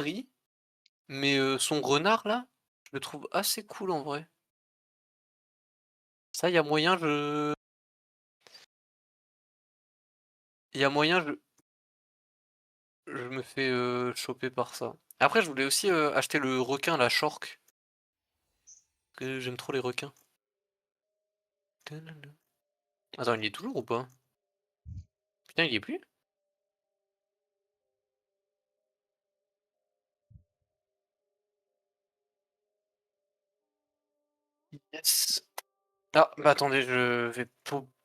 gris, mais son renard là, je le trouve assez cool en vrai. Ça, il y a moyen je me fais, choper par ça. Après je voulais aussi, acheter le requin, la Shork, que j'aime trop les requins. Attends, il y est toujours ou pas? Putain, il y est plus? Yes. Ah, bah attendez, je vais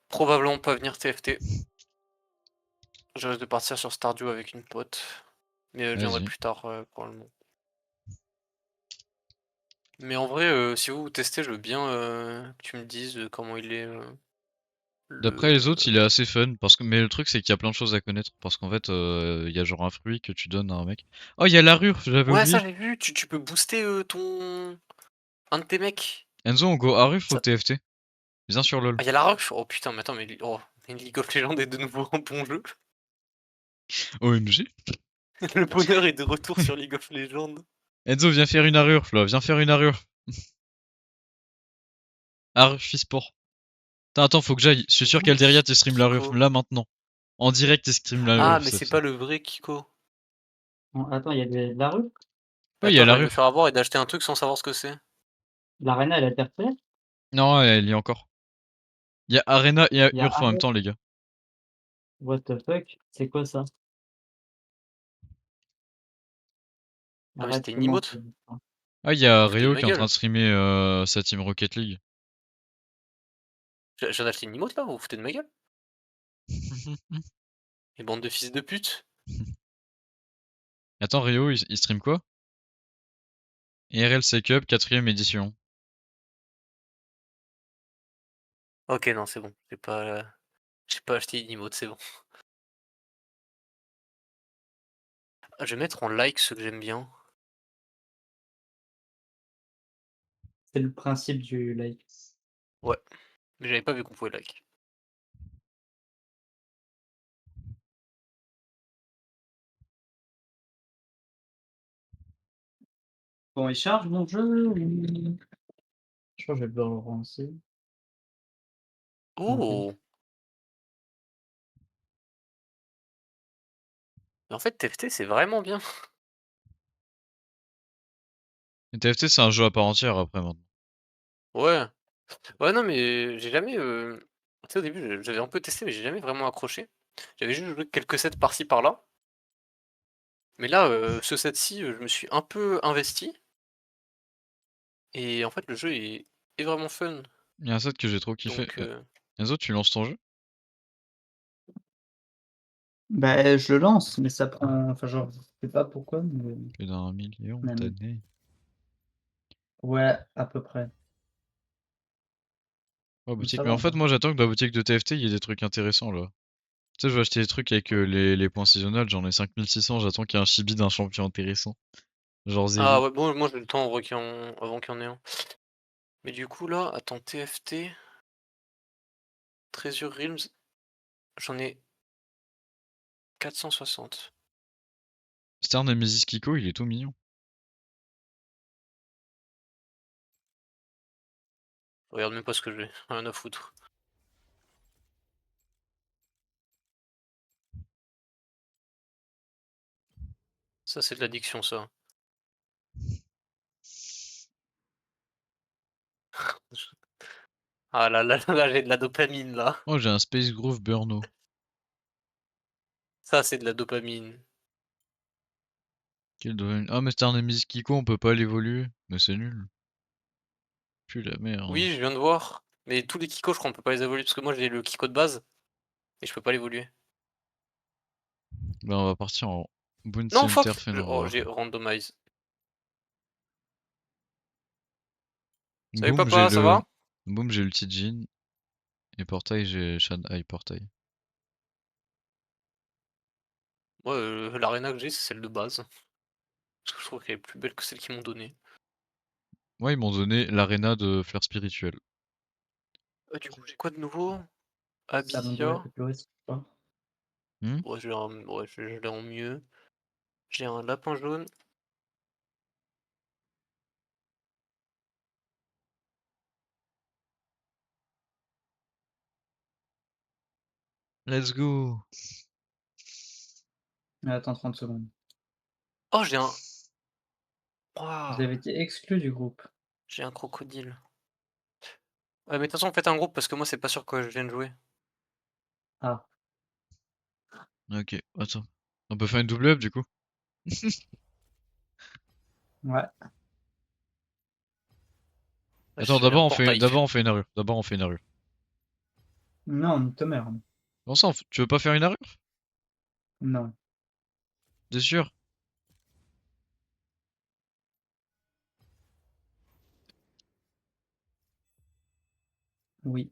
probablement pas venir TFT. Je risque de partir sur Stardew avec une pote, mais je viendrai Vas-y. plus tard, probablement. Mais en vrai, si vous testez, je veux bien, que tu me dises, comment il est, D'après le les autres, il est assez fun, parce que mais le truc c'est qu'il y a plein de choses à connaître, parce qu'en fait, il y a genre un fruit que tu donnes à un mec. Oh, il y a l'arure, j'avais ouais, ça oublié. j'ai vu, tu peux booster, ton un de tes mecs. Enzo, on go Aruf au Ça TFT. Viens sur LoL. ah, il y a la roche? Oh putain, mais attends, mais League of Legends est de nouveau un bon jeu. OMG. Le bonheur est de retour sur League of Legends. Enzo, viens faire une arure, là. Viens faire une arure. Aruf e-sport. Attends, faut que j'aille. Je suis sûr Où qu'Alderia te stream l'arure, Kiko? là maintenant. En direct, te stream Ah, l'arure, mais c'est c'est ça. pas le vrai Kiko. Bon, attends, il y a de la rue? Ouais, il y a Attends, j'arrive de me l'arure. faire avoir et d'acheter un truc sans savoir ce que c'est. L'Arena, elle a été refaite? Non, elle y est encore. Il y a Arena et Il y a Urf en même Arena. temps, les gars. What the fuck? C'est quoi ça? Ah mais Arrête, c'était une comment emote? Ah, il y Vous a foutez de Rio ma qui est en train gueule? de streamer sa team Rocket League. Je viens d'acheter une emote là, vous vous foutez de ma gueule? Les bandes de fils de pute? Attends, Rio, il stream quoi? IRL Cup, 4ème édition. OK, non, c'est bon, j'ai pas acheté une emote, c'est bon. Ah, je vais mettre en like ceux que j'aime bien. C'est le principe du like. Ouais, mais j'avais pas vu qu'on pouvait like. Bon, il charge mon jeu ou... Je crois que je vais devoir le relancer. OK. Oh! Mais en fait TFT c'est vraiment bien. Et TFT, c'est un jeu à part entière après maintenant. Ouais. Ouais, non, mais j'ai jamais, tu sais, au début, j'avais un peu testé, mais j'ai jamais vraiment accroché. J'avais juste joué quelques sets par-ci par-là. Mais là, ce set-ci, je me suis un peu investi et en fait, le jeu est vraiment fun. Il y a un set que j'ai trop kiffé. Donc Enzo, tu lances ton jeu? Bah, je le lance, mais ça prend enfin, genre, je sais pas pourquoi, mais Plus d'un million même d'années. ouais, à peu près. Oh, Donc boutique. ça Mais va en fait, encore. moi, j'attends que dans la boutique de TFT, il y ait des trucs intéressants là. Tu sais, je veux acheter des trucs avec les points saisonnels. J'en ai 5600. J'attends qu'il y ait un chibi d'un champion intéressant. Genre ah Zeri. ouais, bon, moi j'ai le temps en vrai avant qu'il y en ait un. Mais du coup là, attends, TFT, Treasure Realms, j'en ai 460. Star Nemesis Kiko, il est tout mignon. Je regarde même pas ce que j'ai, rien à foutre. Ça, c'est de l'addiction, ça. Ah là là là, j'ai de la dopamine là. Oh, j'ai un Space Groove Burno. Ça, c'est de la dopamine. Ah, mais Star Nemesis Kiko, on peut pas l'évoluer. Mais c'est nul. Pue la merde. Oui, je viens de voir. Mais tous les Kikos, je crois, on peut pas les évoluer parce que moi j'ai le Kiko de base et je peux pas l'évoluer. Bah, on va partir en Bounty Non, Hunter fuck! Oh, Fenrir. j'ai randomize. Salut Boom, j'ai papa, ça le. va? Boom, j'ai le Jin. Et Portail, j'ai Shanghai Portail. Moi, l'arena que j'ai, c'est celle de base. Parce que je trouve qu'elle est plus belle que celle qu'ils m'ont donnée. Moi, ils m'ont donné l'arena de fleurs spirituelles. Du coup, j'ai quoi de nouveau? Ça me doit Abyssia. être le je crois. Hmm. Ouais, je l'ai en mieux. J'ai un lapin jaune. Let's go. Attends 30 secondes. Oh, j'ai un. Vous Waouh, avez été exclu du groupe. j'ai un crocodile. Ouais, mais de toute façon, faites un groupe parce que moi, c'est pas sûr que je vienne jouer. Ah, Ok, attends. On peut faire une double up du coup. ouais. Attends, J'ai un portail. d'abord on fait une arure. D'abord on fait une arure. Non, te merde. Bon sang, tu veux pas faire une arure? Non. T'es sûr? Oui.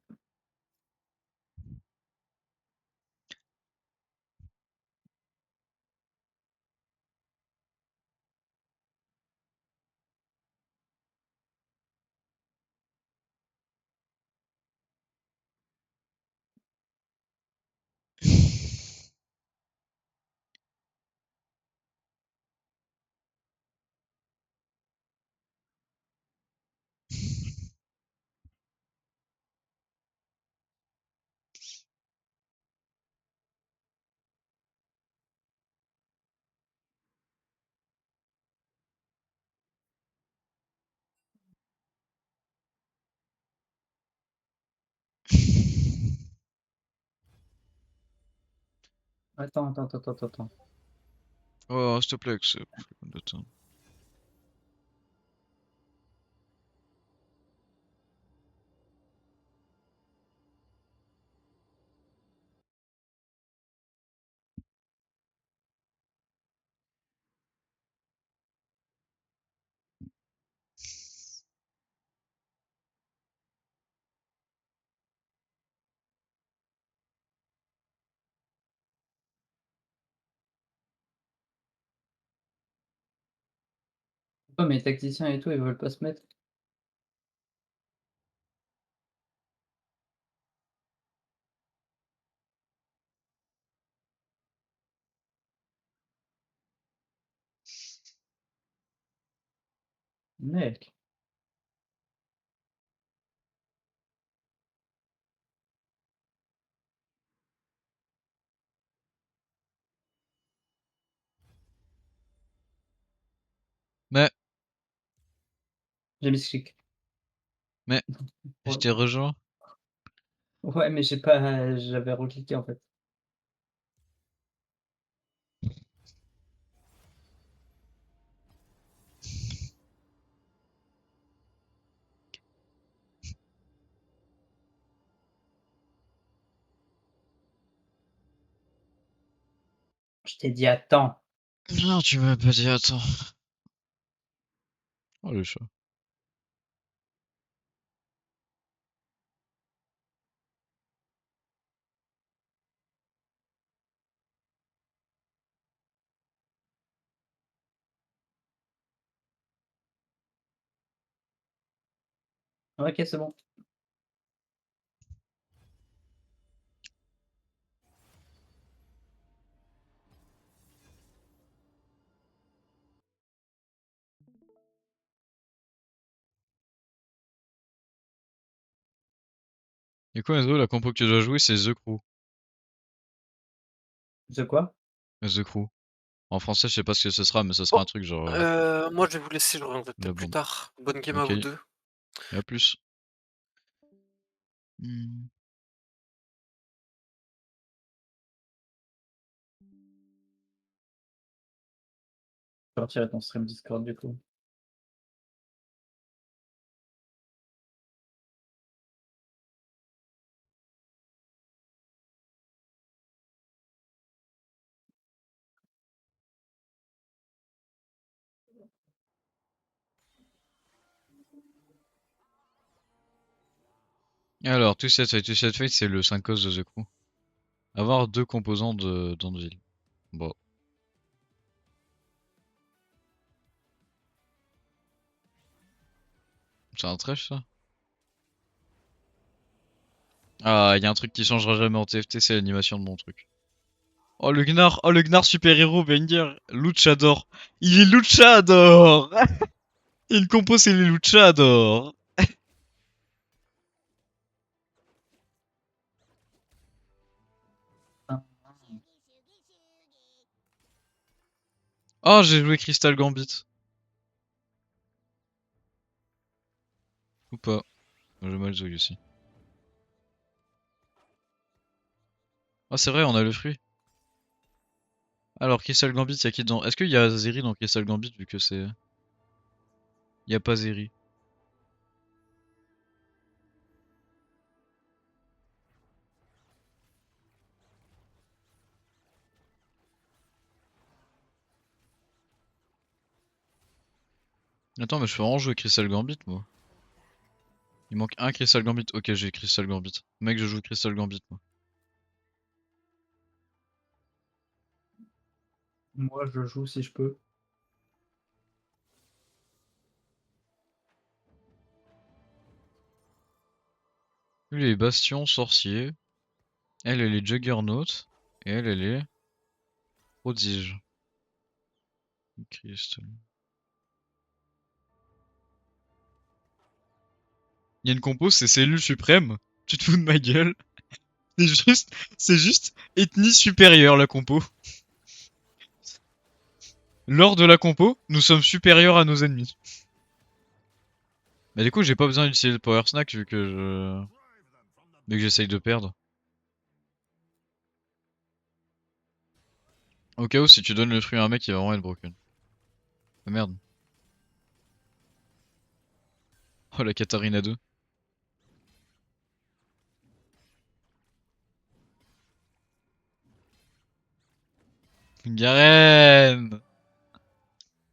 Attends. Oh, s'il te plaît, accepte. Attends. Pourquoi mes tacticiens et tout, ils veulent pas se mettre? Mec. Mais, J'ai mis clic. mais, je t'ai rejoint. Ouais, mais j'ai pas, j'avais recliqué en fait. Je t'ai dit attends. Non, tu m'as pas dit attends. Oh le chat. Ok, c'est bon. Et quoi, Enzo, la compo que tu dois jouer, c'est The Crew. C'est quoi? The Crew. En français, je sais pas ce que ce sera, mais ce sera Bon, un truc genre moi, je vais vous laisser, je reviendrai la peut-être plus bande. tard. Bonne game à Ok, vous deux. et à plus. Hmm. Je vais retirer ton stream Discord du coup. Alors, tout cette fate, c'est le 5 cause de The Crew. Avoir deux composants de d'Anvil. Bon, c'est un trèche ça? Ah, y a un truc qui changera jamais en TFT, c'est l'animation de mon truc. Oh le Gnar super-héros banger, Luchador. Il est Luchador! Il y a une compo, c'est les Luchador! Oh, j'ai joué Crystal Gambit. Ou pas. J'ai mal joué aussi. Ah, c'est vrai, on a le fruit. Alors, Crystal Gambit, y'a qui dedans? Est-ce qu'il y a Zeri dans Crystal Gambit vu que c'est. Y a pas Zeri. Attends, mais je peux vraiment jouer Crystal Gambit moi. Il manque un Crystal Gambit. Ok, j'ai Crystal Gambit. Mec, je joue Crystal Gambit moi. Moi, je joue si je peux. Lui, il est Bastion, Sorcier. Elle est Juggernaut. Et elle est Prodige. Crystal. Il y a une compo, c'est Cellule Suprême. Tu te fous de ma gueule. C'est juste ethnie supérieure la compo. Lors de la compo, nous sommes supérieurs à nos ennemis. Mais du coup, j'ai pas besoin d'utiliser le Power Snack vu que j'essaye de perdre. Au cas où, si tu donnes le fruit à un mec, il va vraiment être broken. Ah merde. Oh la Katarina 2. Garen!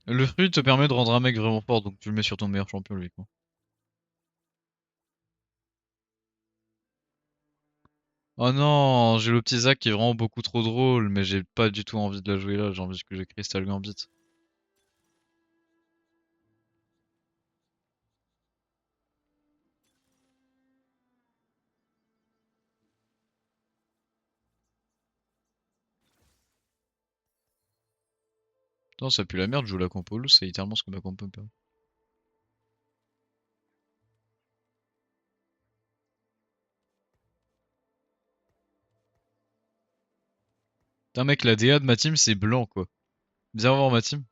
Le fruit te permet de rendre un mec vraiment fort, donc tu le mets sur ton meilleur champion, logiquement. Oh non, j'ai le petit Zac qui est vraiment beaucoup trop drôle, mais j'ai pas du tout envie de la jouer là, j'ai envie que j'ai Crystal Gambit. Non, ça pue la merde, je joue la compo loose, c'est littéralement ce que ma compo me permet. Putain mec, la DA de ma team c'est blanc quoi. Viens voir ma team.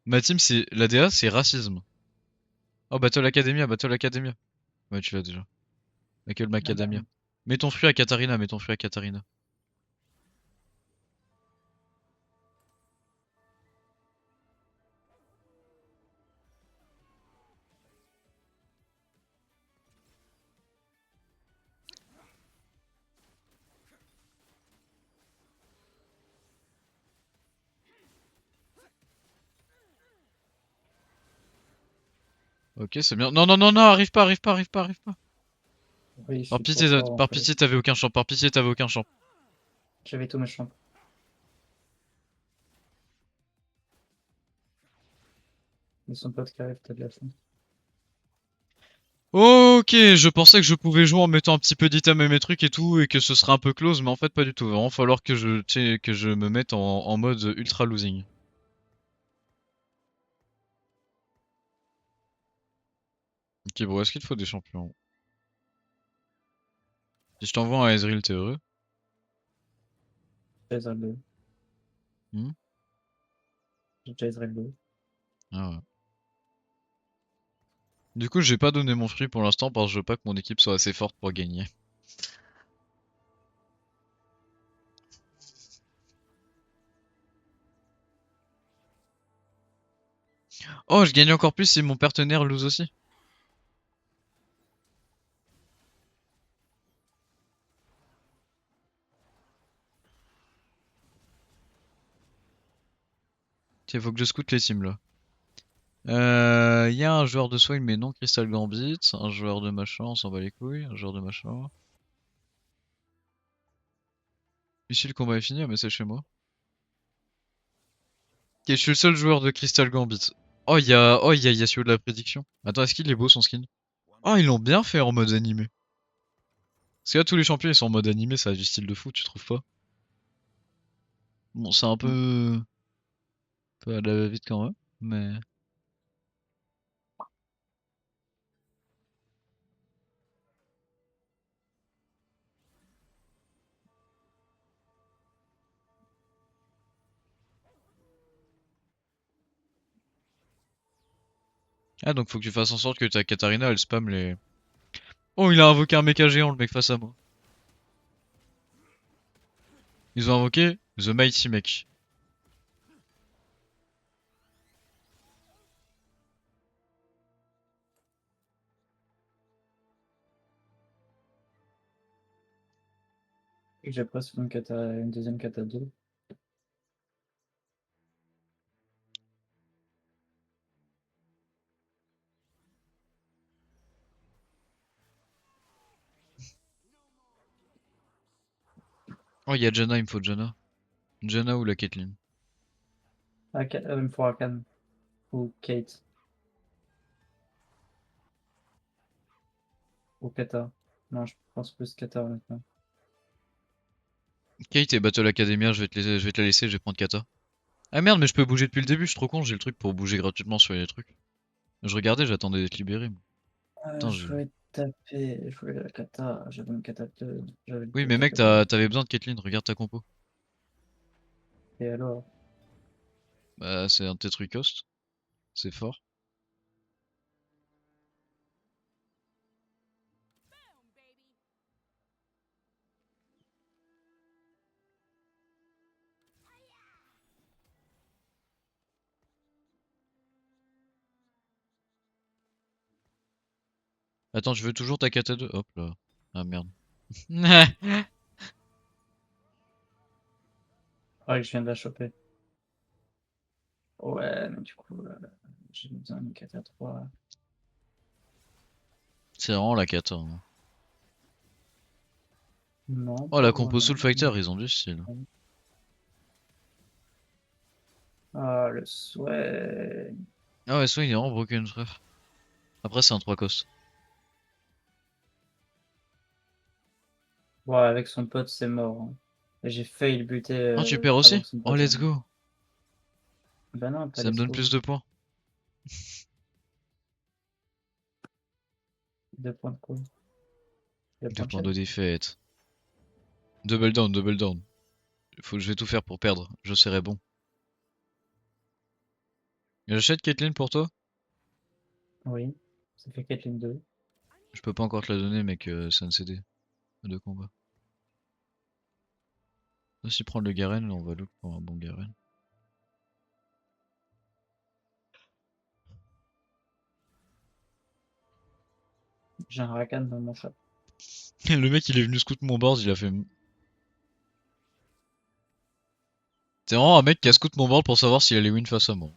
Ma team c'est. La DA c'est racisme. Oh Battle Academia, Battle Academia. Ouais tu l'as déjà. Michael Ah bah, Macadamia. Mets ton fruit à Katarina, mets ton fruit à Katarina. Ok c'est bien. Non non non non, arrive pas, arrive pas, arrive pas, arrive pas. oui, je suis trop fort en Par fait. pitié t'avais aucun champ, par pitié t'avais aucun champ. J'avais tous mes champs. Ils sont pas de carré, t'as de la chance. Ok, je pensais que je pouvais jouer en mettant un petit peu d'item et mes trucs et tout, et que ce serait un peu close, mais en fait pas du tout. Il va vraiment falloir que que je me mette en mode ultra losing. Ok, bon, est-ce qu'il te faut des champions? Si je t'envoie un Ezreal, t'es heureux? J'ai déjà Ezreal 2. Hmm. J'ai déjà Ezreal 2. Ah ouais. Du coup, j'ai pas donné mon fruit pour l'instant parce que je veux pas que mon équipe soit assez forte pour gagner. Oh, je gagne encore plus si mon partenaire lose aussi. Tiens, faut que je scoute les teams là. Y a un joueur de soin mais non Crystal Gambit, un joueur de machin, on s'en bat les couilles, un joueur de machin. Ici le combat est fini, ah mais c'est chez moi. Ok, je suis le seul joueur de Crystal Gambit. Oh, y a Yasuo de la prédiction. Attends, est-ce qu'il est beau son skin? Oh, ils l'ont bien fait en mode animé. Parce que là, tous les champions ils sont en mode animé, ça a du style de fou, tu trouves pas? Bon, c'est un peu à la va-vite quand même, mais. Ah, donc faut que tu fasses en sorte que ta Katarina elle spam les. Oh, il a invoqué un méca géant, le mec face à moi. Ils ont invoqué The Mighty Mech. Et j'ai presque une deuxième kata 2. Oh, il y a Janna, il me faut Janna. Janna ou la Caitlyn. Il me faut Rakan ou Kate ou Kata. Non, je pense plus Kata honnêtement. Kate et Battle Academia, je vais te la laisser, je vais prendre Kata. Ah merde, mais je peux bouger depuis le début, je suis trop con, j'ai le truc pour bouger gratuitement sur les trucs. Je regardais, j'attendais d'être libéré. Moi. Putain, Je voulais taper, je voulais la Kata, j'avais une Kata 2, j'avais Oui, deux mais mec, Kata 2. t'avais besoin de Caitlyn, regarde ta compo. Et alors? Bah, c'est un de tes trucs host, c'est fort. Attends, je veux toujours ta Kata 2. Hop là. Ah merde. Ouais, je viens de la choper. Ouais, mais du coup, j'ai besoin d'une Kata 3. C'est vraiment la Kata. Hein. Non, Oh, pas la compo Soul vraiment. Fighter, ils ont du style. Ah, le souhait. Ah ouais, soit il est vraiment broken, frère. Après, c'est un 3 cost. Ouais, avec son pote, c'est mort. Hein. J'ai failli le buter Oh, tu perds avant aussi? que son Oh, pote. let's go. Bah non, pas Ça me les donne scores. plus de points. 2 points de quoi? 2 points Deux de points chat? de défaite. Double down, double down. Je vais tout faire pour perdre. Je serai bon. J'achète Caitlyn pour toi? Oui, ça fait Caitlyn 2. Je peux pas encore te la donner, mec, c'est un CD de combat. Si prendre le Garen, on va look pour un bon Garen. J'ai un Rakan dans mon chat. Le mec, il est venu scout mon board, il a fait. C'est vraiment un mec qui a scout mon board pour savoir s'il allait win face à moi.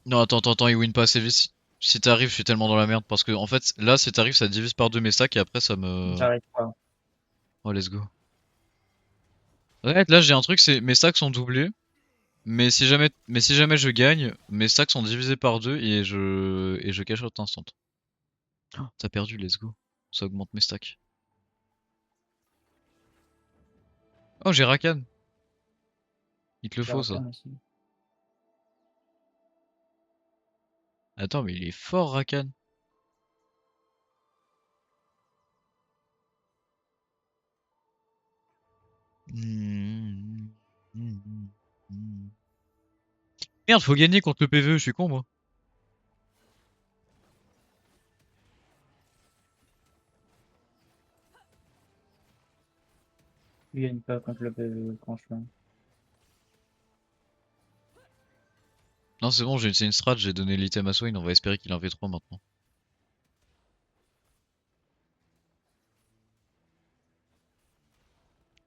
Non, attends, il win pas assez vite. Si t'arrives, je suis tellement dans la merde parce que en fait, là, si t'arrives, ça divise par deux mes stacks et après ça me. J'arrive pas. Oh, let's go. Ouais, là, j'ai un truc, c'est mes stacks sont doublés, mais si jamais je gagne, mes stacks sont divisés par deux et je cash out instant. Oh, t'as perdu, let's go. Ça augmente mes stacks. Oh, j'ai Rakan. Il te le J'ai faut ça. Rakan aussi. Attends, mais il est fort, Rakan. Merde, faut gagner contre le PvE, je suis con moi. Il gagne pas contre le PvE, franchement. Non, c'est bon, c'est une strat, j'ai donné l'item à Swain, on va espérer qu'il en V3 maintenant.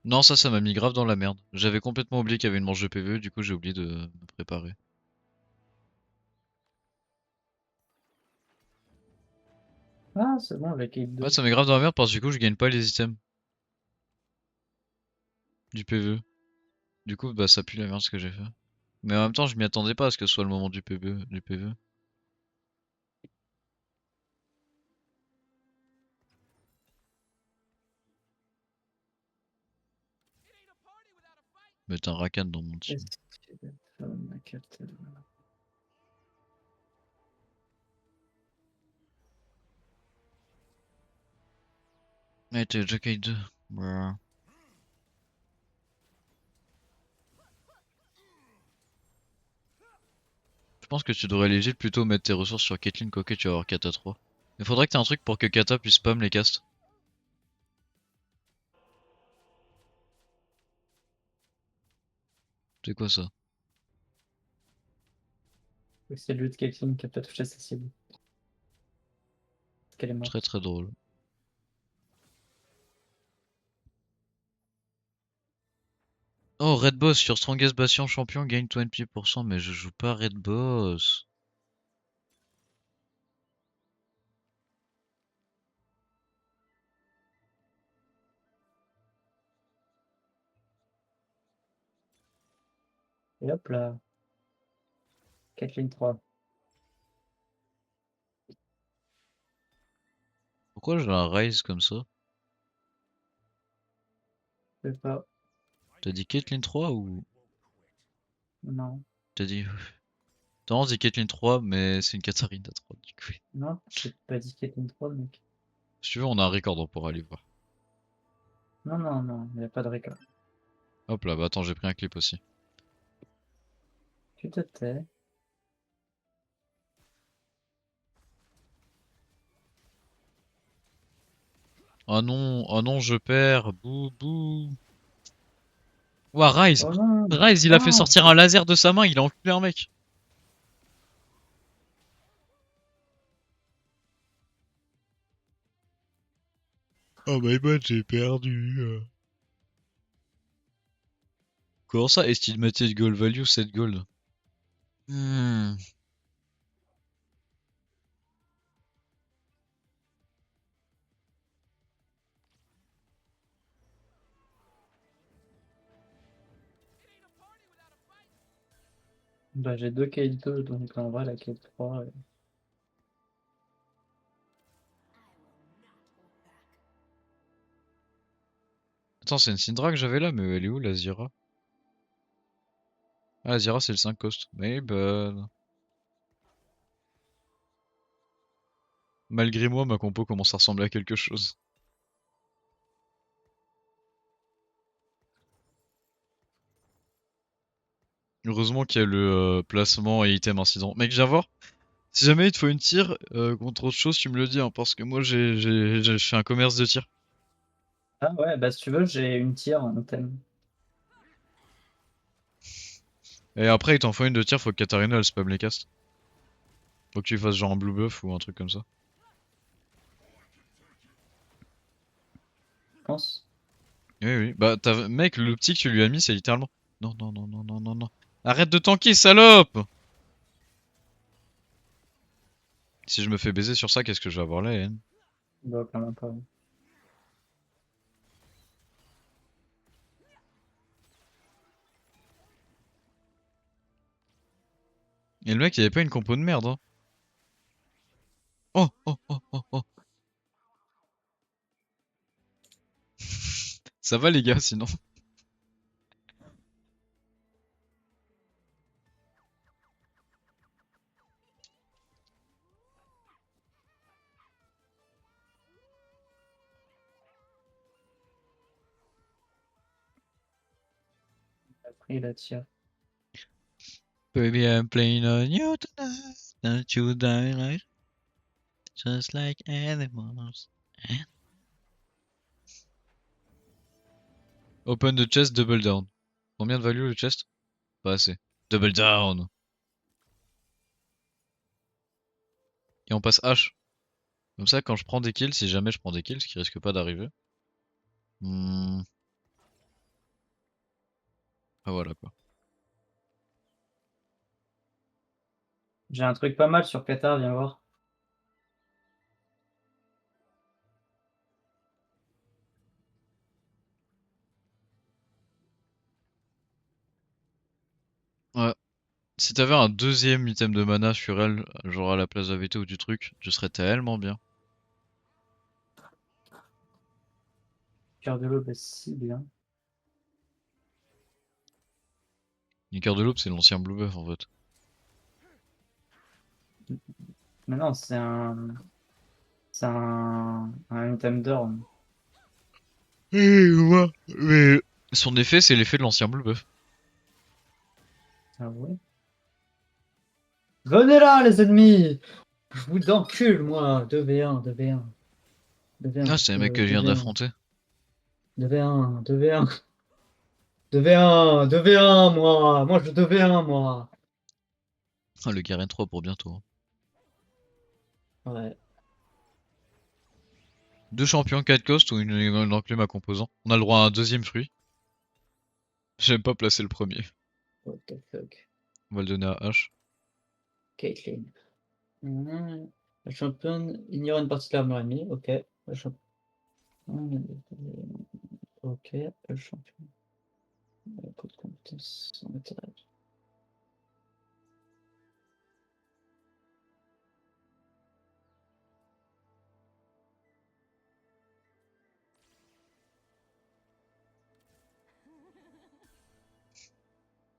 Non, ça m'a mis grave dans la merde. J'avais complètement oublié qu'il y avait une manche de PvE, du coup j'ai oublié de me préparer. Ah, c'est bon, avec Kate Ouais, 2. ça met grave dans la merde parce que du coup je gagne pas les items du PvE. Du coup, bah ça pue la merde ce que j'ai fait. Mais en même temps, je m'y attendais pas à ce que ce soit le moment du PvE. Du PvE. Mettre un Rakan dans mon team. Est-ce que ma carte, Ouais, t'es déjà Kate 2. Brrr. pense que tu devrais léger plutôt mettre tes ressources sur Caitlyn, quoique tu vas avoir Kata 3. Mais faudrait que t'aies un truc pour que Kata puisse spam les castes. C'est quoi ça? C'est le but de Caitlyn qui a pas touché sa cible. Parce qu'elle est Très morte. très drôle. Oh, Red Boss sur Strongest Bastion champion gagne 20%, mais je joue pas Red Boss. Et hop là. Caitlyn 3. Pourquoi je la raise comme ça? Je sais pas. T'as dit Caitlyn 3 ou Non. t'as dit... T'as dit Caitlyn 3, mais c'est une Katarina 3 du coup. Non, j'ai pas dit Caitlyn 3, mec. Si tu veux, on a un record, on pourra aller voir. Non, non, non, il n'y a pas de record. Hop là, bah attends, j'ai pris un clip aussi. Tu te tais. Oh non, je perds. Bouh, bouh. Ouah, Ryze. Oh non, Ryze, il a fait non. sortir un laser de sa main, il a enculé un mec. Oh my god, j'ai perdu. Comment ça, estimated goal value 7 gold? Hmm. Bah, j'ai deux K2, donc en vrai, la K3. Attends, c'est une Syndra que j'avais là, mais elle est où la Zyra? Ah, la Zyra, c'est le 5 cost. Mais bah... Malgré moi, ma compo commence à ressembler à quelque chose. Heureusement qu'il y a le placement et item incident. Mec, viens voir. Si jamais il te faut une tire contre autre chose, tu me le dis, hein, parce que moi j'ai fait un commerce de tir. Ah ouais, bah si tu veux, j'ai une tire en thème. Et après, il t'en faut une de tir, faut que Katarina elle spam les castes. Faut que tu fasses genre un blue buff ou un truc comme ça. Je pense. Oui, oui. Bah, mec, le petit que tu lui as mis, c'est littéralement. Non, non, non, non, non, non, non. Arrête de tanker, salope! Si je me fais baiser sur ça, qu'est-ce que je vais avoir là, haine? Bah, clairement pas. Et le mec, il avait pas une compo de merde, hein. Oh, oh, oh, oh, oh. Ça va, les gars, sinon. Après, la tire. Baby, I'm playing on you tonight. Don't you die right? Just like animals. Open the chest, double down. Combien de value le chest? Pas assez. Double down. Et on passe H. Comme ça, quand je prends des kills, si jamais je prends des kills, ce qui risque pas d'arriver. Ah voilà quoi. J'ai un truc pas mal sur Qatar, viens voir. Ouais. Si t'avais un deuxième item de mana sur elle, genre à la place d'AVT ou du truc, je serais tellement bien. Cœur de l'aube est si bien. Nicker de l'aube, c'est l'ancien blue buff en fait. Mais non, c'est un. C'est un item d'or. Ouais. Mais son effet, c'est l'effet de l'ancien blue buff. Ah ouais? Venez là, les ennemis! Je vous encule, moi! 2v1, 2v1. 2v1, Ah, c'est les mecs que je viens 2v1. d'affronter. 2v1, 2v1. 2v1, 2v1, moi! Moi, je 2v1, moi! Ah, le Garen 3 pour bientôt, hein. Ouais. 2 champions, 4 costs ou une enclume à composants. On a le droit à un deuxième fruit. J'aime pas placer le premier. What the fuck? On va le donner à H. Caitlyn. La championne ignore une partie de l'armure ennemie. Ok. La championne. Ok. Le champion. Coup de compétence en matériel.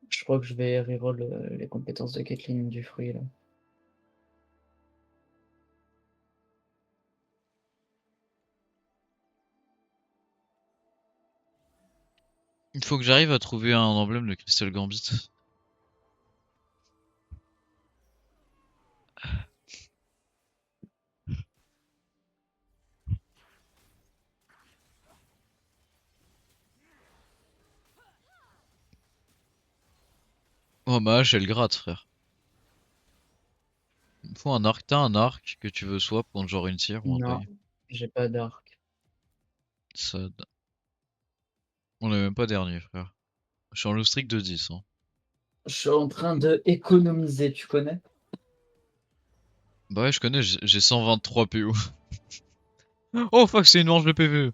Je crois que je vais reroll les compétences de Caitlyn du fruit là. Il faut que j'arrive à trouver un emblème de Crystal Gambit. Oh, ma hache, elle gratte, frère. Il me faut un arc. T'as un arc que tu veux swap contre genre une tire ou un Non, paille. j'ai pas d'arc. Ça... On est même pas dernier, frère. Je suis en low streak de 10, hein. Je suis en train de économiser, tu connais? Bah ouais, je connais, j'ai 123 PO. Oh fuck, c'est une manche de PvE.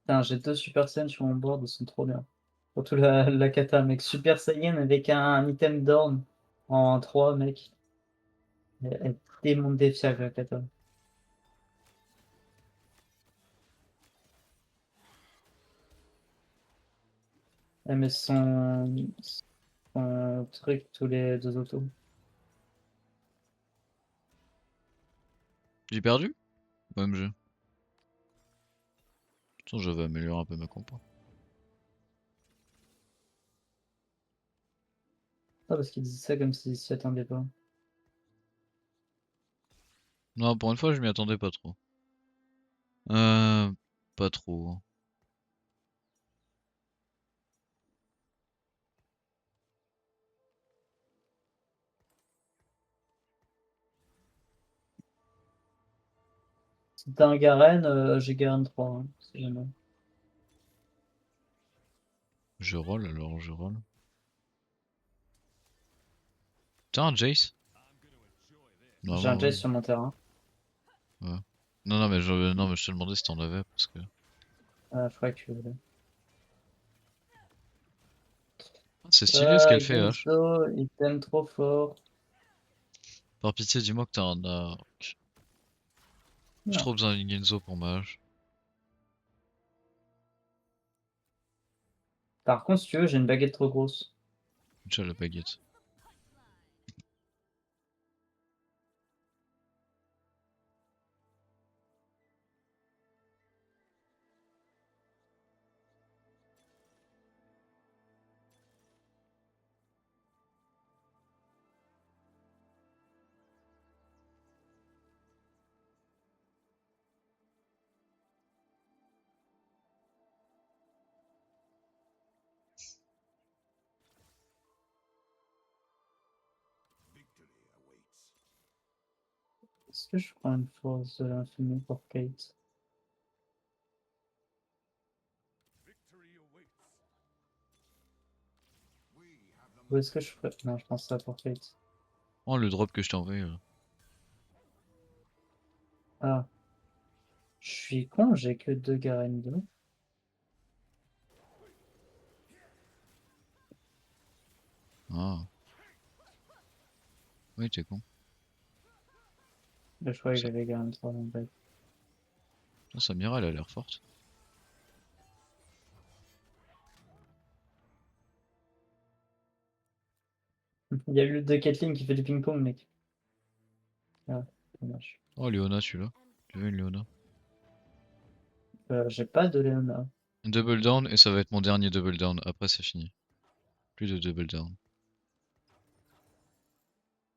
Putain, j'ai 2 Super Saiyan sur mon board, ils sont trop bien. Surtout la kata, mec. Super Saiyan avec un item d'orne en 3, mec. Elle démonte des fiables, la kata. Elle met son truc tous les 2 autos. J'ai perdu? OMG. Attends, je vais améliorer un peu ma compo. Ah, parce qu'il disait ça comme s'il s'y attendait pas. Non, pour une fois, je m'y attendais pas trop. Euh... Pas trop, hein. Si t'as un Garen, j'ai Garen 3, hein, si jamais. Je roll, alors je roll. T'as un Jace? Non, J'ai un ouais. Jace sur mon terrain. Ouais. Non, mais je te demandais si t'en avais, parce que... Ah, je crois que tu voulais. Ah, c'est stylé ce qu'elle fait, H. Genzo, item trop fort. Par pitié, dis-moi que t'as un arc. J'ai Non. trop besoin d'une Genzo pour ma hache. Par contre, si tu veux, j'ai une baguette trop grosse. Déjà la baguette. Est-ce que je prends une force de l'infini pour Kate? Ou est-ce que je ferais... Non, je pense ça pour Kate. Oh, le drop que je t'ai envoyé, là. Ah. Je suis con, j'ai que 2 Garen 2. Ah. Oui, t'es con. Je croyais que Ça... j'avais Garen 3 en fait. Putain, Samira, elle a l'air forte. Il y a eu le de Caitlyn qui fait du ping-pong, mec. Ah, dommage. Oh, Léona, celui-là. Tu veux une Léona? J'ai pas de Léona. Double down et ça va être mon dernier double down. Après c'est fini. Plus de double down.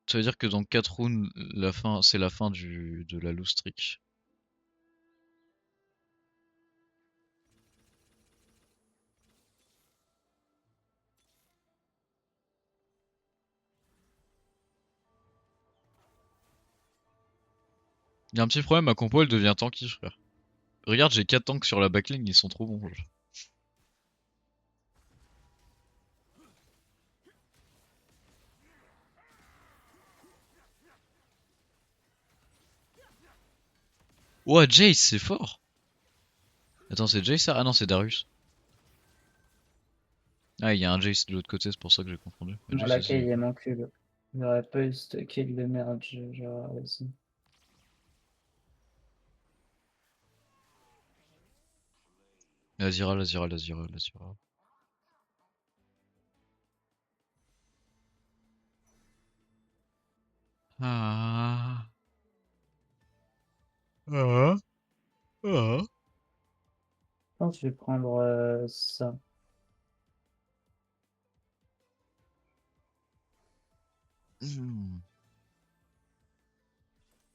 Ça veut dire que dans 4 rounds, la fin, c'est la fin de la lose streak. Il y a un petit problème, ma compo elle devient tanky, frère. Regarde, j'ai 4 tanks sur la backline, ils sont trop bons. Ouah, Jace, c'est fort! Attends, c'est Jace ça? Ah non, c'est Darius. Ah, il y a un Jace de l'autre côté, c'est pour ça que j'ai confondu. Mais Dans Jace aussi, il laquelle est il est fort. mon cube. J'aurais pas eu ce kill de merde, j'aurais réussi. L'Azira, l'Azira, l'Azira, l'Azira. Ah. Ah. Ah. Je pense que je vais prendre ça. Hmm.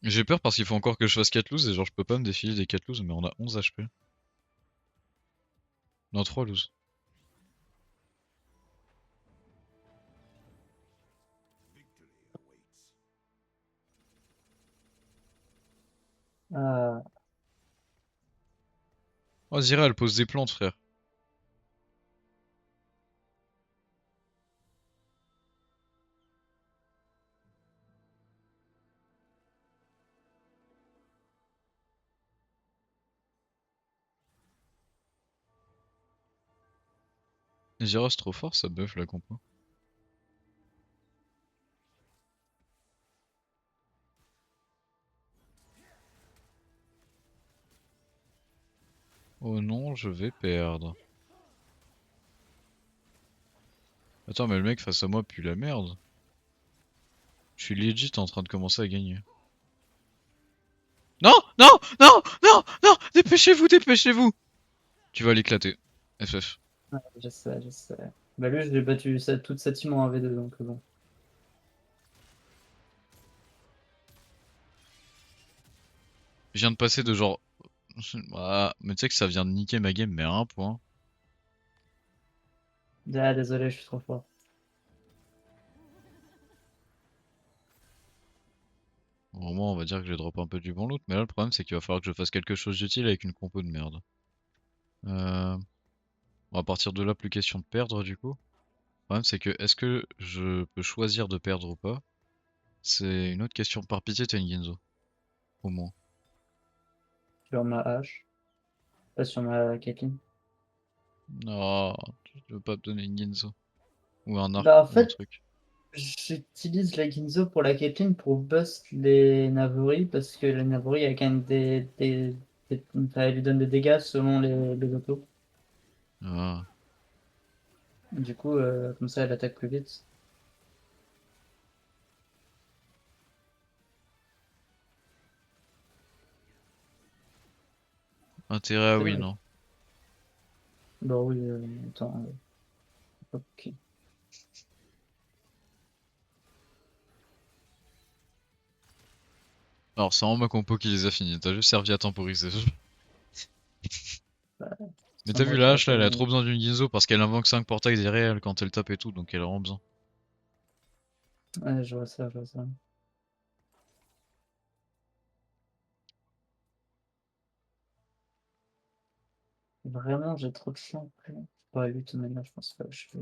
J'ai peur parce qu'il faut encore que je fasse 4 loses et genre je peux pas me défiler des 4 loses mais on a 11 HP. Non, 3 loses. Ah, Oh, Azira elle pose des plantes, frère. Azira c'est trop fort, ça buff la compo. Oh non, je vais perdre. Attends, mais le mec face à moi pue la merde. Je suis legit en train de commencer à gagner. Non! Non! Non! Non! Non! Dépêchez-vous, dépêchez-vous! Tu vas l'éclater. FF. ouais, je sais, je sais. Bah lui, je l'ai battu toute sa team en 1v2, donc bon. Je viens de passer de genre... Ah, mais tu sais que ça vient de niquer ma game, mais à un point. Ah, désolé, je suis trop fort. Au moins, on va dire que j'ai drop un peu du bon loot, mais là, le problème, c'est qu'il va falloir que je fasse quelque chose d'utile avec une compo de merde. Euh... Bon, à partir de là, plus question de perdre, du coup. Le problème, c'est que, est-ce que je peux choisir de perdre ou pas? C'est une autre question. Par pitié, t'as une Ginzo. Au moins. Sur ma hache, pas sur ma Caitlyn. Non, tu veux pas me donner une Ginzo. Ou un arc, Bah en ou un fait, truc. j'utilise la Ginzo pour la Caitlyn pour bust les Navori, parce que les Navori, elle gagne enfin, elle lui donne des dégâts selon les autos. Ah. Du coup, comme ça, elle attaque plus vite. Intérêt à C'est oui, vrai. non. Bah oui, attends. Ok. Alors, c'est vraiment ma compo qui les a finis. T'as juste servi à temporiser. Bah, Mais c'est t'as vu moi la qui aurais hache là, pas elle a gagné. trop besoin d'une Ginzo parce qu'elle invoque 5 portails derrière elle quand elle tape et tout, donc elle a vraiment besoin. Ouais, je vois ça, je vois ça. Vraiment, j'ai trop de chance. Ouais, 8 manière, je pense pas que je fais.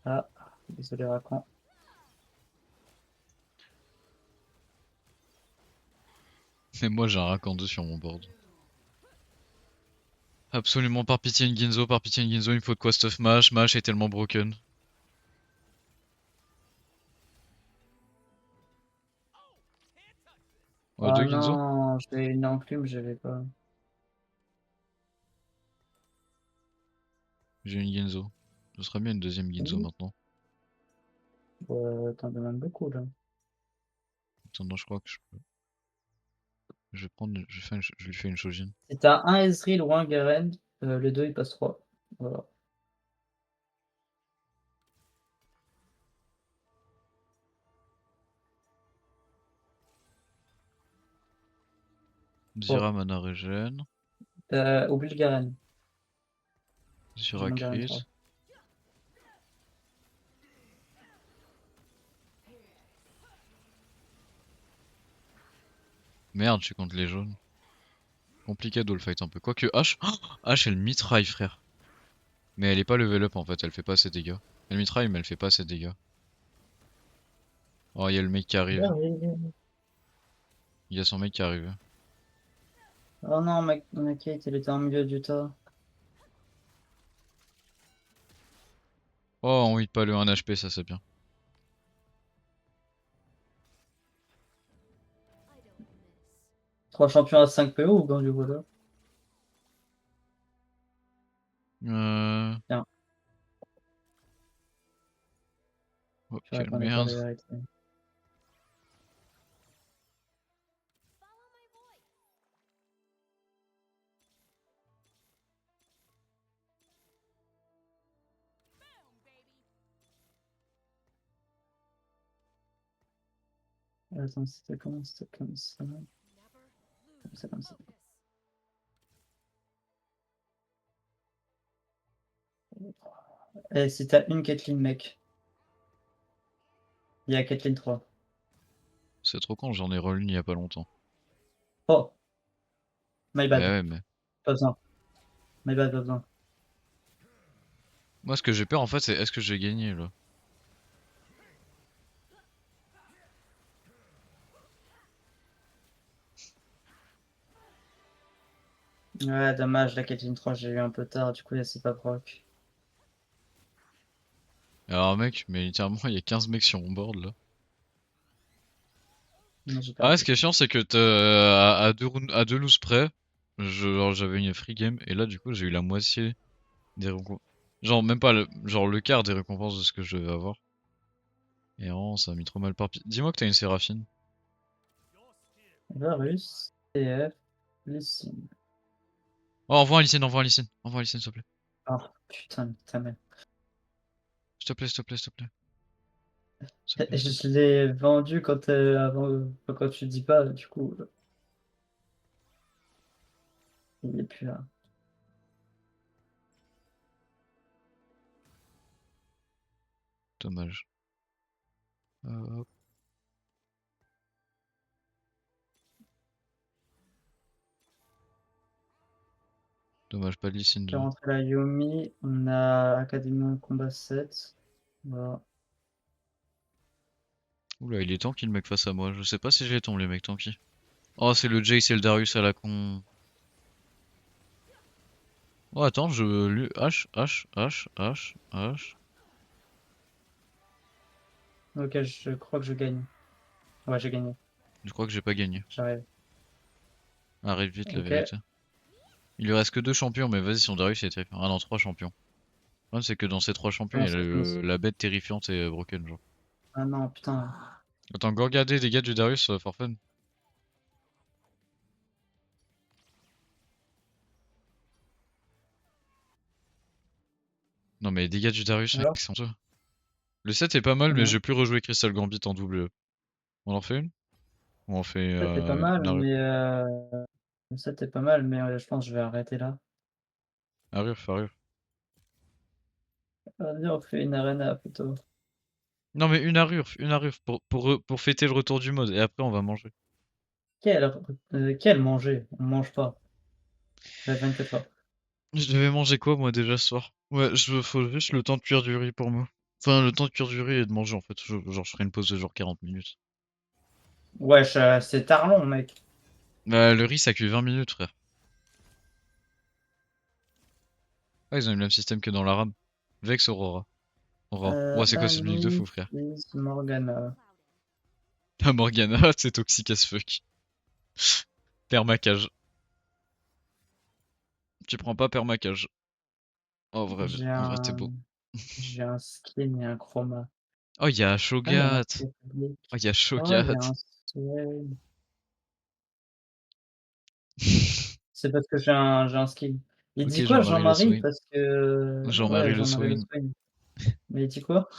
Ah, désolé, Rakan. Mais moi j'ai un rack 2 sur mon board. Absolument, par pitié une Ginzo, par pitié une Ginzo, il me faut de quoi stuff Mash, Mash est tellement broken. Ouais, Oh deux Ginzo? non, j'ai une enclume, je vais pas. J'ai une Ginzo. Ce serait bien une deuxième Ginzo Ouh. maintenant. Ouais, t'en demandes beaucoup là. Attends, non, je crois que je peux. Je vais prendre. Je lui fais une Shojin. Si t'as un Ezreal ou un Garen, les deux ils passent 3. Voilà. Zira mana regen. Oublie le Garen. Zira Mon Garen crit. 3. Merde, je suis contre les jaunes. Compliqué de le fight un peu. Quoique H. Oh, H elle mitraille, frère. Mais elle est pas level up en fait, elle fait pas assez de dégâts. Elle mitraille, mais elle fait pas assez de dégâts. Oh, il y a le mec qui arrive. Il y a son mec qui arrive. Oh non, ma Kate, elle était en milieu du tas. Oh, on hit pas le 1 HP, ça c'est bien. Trois champions à 5 PO ou quand du coup là? Euh... Tiens, Oh, je quelle répondais pas merde. la vérité. Attends, c'était comment? C'était comme ça. Comme ça, comme ça. Et si t'as une Caitlyn, mec. Il y a Caitlyn 3. C'est trop con, j'en ai relu il y a pas longtemps. Oh, my Ouais, bad. ouais, mais. Pas besoin. My bad, pas besoin. Moi, ce que j'ai peur en fait, c'est est-ce que j'ai gagné là? Ouais, dommage, la Caitlyn 3, j'ai eu un peu tard, du coup, là, c'est pas proc. Alors, mec, mais littéralement, il y a 15 mecs sur mon board là. Non, j'ai Ah, ouais, ce perdu. qui est chiant, c'est que à deux looses près, genre, j'avais une free game, et là, du coup, j'ai eu la moitié des récompenses. Genre, même pas genre le quart des récompenses de ce que je devais avoir. Et vraiment, ça a mis trop mal par pied. Dis-moi que t'as une Séraphine. Varus, TF, Lysine. Oh, envoie un Lee Sin. Envoie un Lee Sin, s'il te plaît. Oh, putain, ta mère. S'il te plaît, s'il te plaît, s'il te plaît. S'il te plaît, s'il te Je l'ai vendu quand, quand tu dis pas, du coup, il est plus là. plaît. Dommage. Hop. Dommage, pas de Lee Sin J'ai 2. rentré la Yomi, on a Académie Combat 7. Voilà. Oula, il est tanky le mec face à moi. Je sais pas si je les tombe les mecs tanky. Oh, c'est le Jace et le Darius à la con. Oh, attends, H. Ok, je crois que je gagne. Ouais, j'ai gagné. Je crois que j'ai pas gagné. J'arrive. Arrive vite la Ok. vérité. Il lui reste que deux champions, mais vas-y, son Darius est terrifiant. Ah non, trois champions. Le problème, c'est que dans ces trois champions, il Non, y a ça commence. la bête terrifiante et broken, genre. Ah non, putain. Attends, go regarder les dégâts du Darius for fun. Non, mais les dégâts du Darius, mec, Alors, sont ça. Le 7 est pas mal, mais combien? j'ai plus rejoué Crystal Gambit en double. On en fait une? Ou on fait Ça, t'es pas mal, une arure? mais ça, t'es pas mal, mais je pense que je vais arrêter là. Arure. Vas-y, on fait une arena plutôt. Non, mais une arure pour fêter le retour du mode, et après on va manger. Quel manger? On mange pas. J'avais 24 heures. Je devais manger quoi moi déjà ce soir? Ouais, faut juste le temps de cuire du riz pour moi. Enfin, le temps de cuire du riz et de manger en fait. Genre, je ferai une pause de genre 40 minutes. Wesh, c'est Tarlon, mec. Bah, le riz ça cuit 20 minutes, frère. Ah, ils ont le même système que dans la RAM. Vex Aurora. Aurora. Ouais, c'est quoi cette musique de fou, Annie frère? is Morgana. Ah, Morgana, c'est toxique as fuck. Permacage. Tu prends pas permacage. J'ai En vrai, t'es un, beau. j'ai un skin et un chroma. Oh, il y a Ah, il y a Shogat. marqué public. Oh, il y a Oh, il y a un Shogat. Ouais. C'est parce que j'ai un skill. Il Ok, dit quoi Jean-Marie Le Jean-Marie? Swain. Parce que Jean-Marie ouais, Le Jean-Marie Le Swain. Swain. Mais il dit quoi?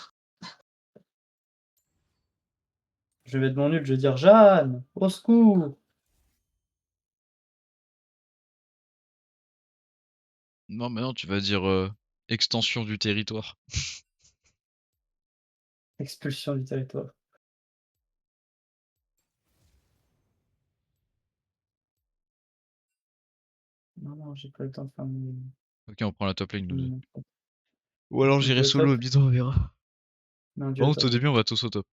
Je vais être mon nul, je vais dire: «Jeanne, au secours!» Non, mais non, tu vas dire extension du territoire. Expulsion du territoire. Non, non, j'ai pas eu le temps de faire Ok, on prend la top lane, nous deux. mon Ou alors j'irai duo solo top. au bidon, on verra. Non, Par duo contre, au top. début, on va tous au top.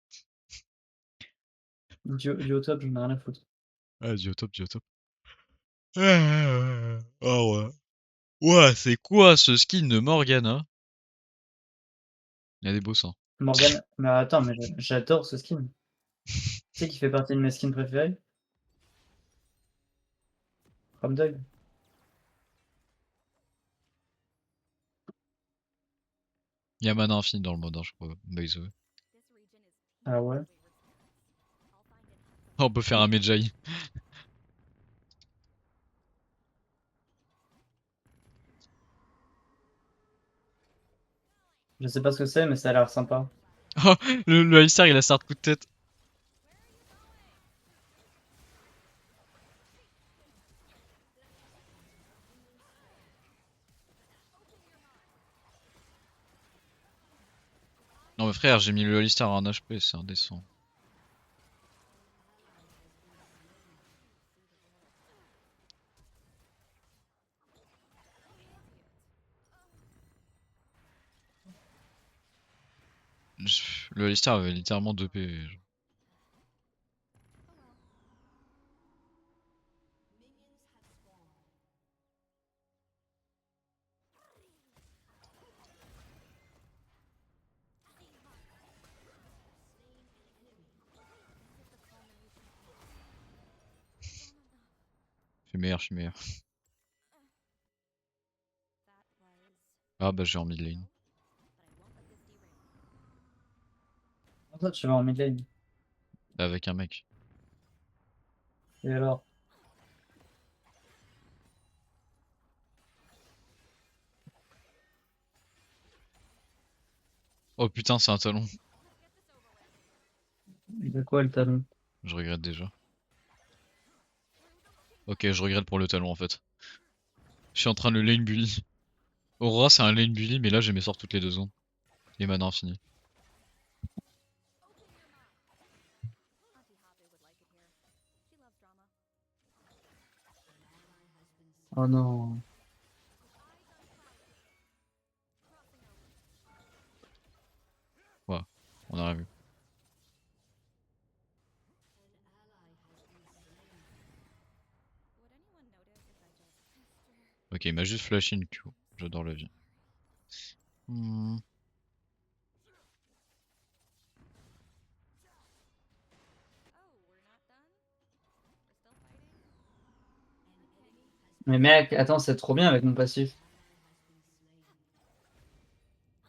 Duo top, j'en ai rien à foutre. Ah, du au top, du au top. Ah ouais. Ouais, c'est quoi ce skin de Morgana? Il y a des beaux seins. Morgane, mais attends, mais j'adore ce skin. Tu sais qui fait partie de mes skins préférés? Ramdog. Il y a mana infini dans le mode, hein, je crois. By the way. Ah ouais? Oh, on peut faire un Medjay. Je sais pas ce que c'est, mais ça a l'air sympa. Oh, le Alistar, il a start coup de tête. Non, mais frère, j'ai mis le Alistar à 1 HP, c'est indécent. Le Alistar avait littéralement 2 PV. Genre. Je suis meilleur, je suis meilleur. Ah bah j'ai en mid lane. Toi, tu vas en mid lane. Avec un mec. Et alors? Oh putain, c'est un talon. De quoi le talon? Je regrette déjà. Ok, je regrette pour le talon en fait. Je suis en train de le lane bully. Aurora c'est un lane bully, mais là j'ai mes sorts toutes les 2 secondes. Et mana infini. Oh non. Ouais, on a vu. Ok, il m'a juste flashé une Q. J'adore la vie. Hmm. Mais mec, attends, c'est trop bien avec mon passif.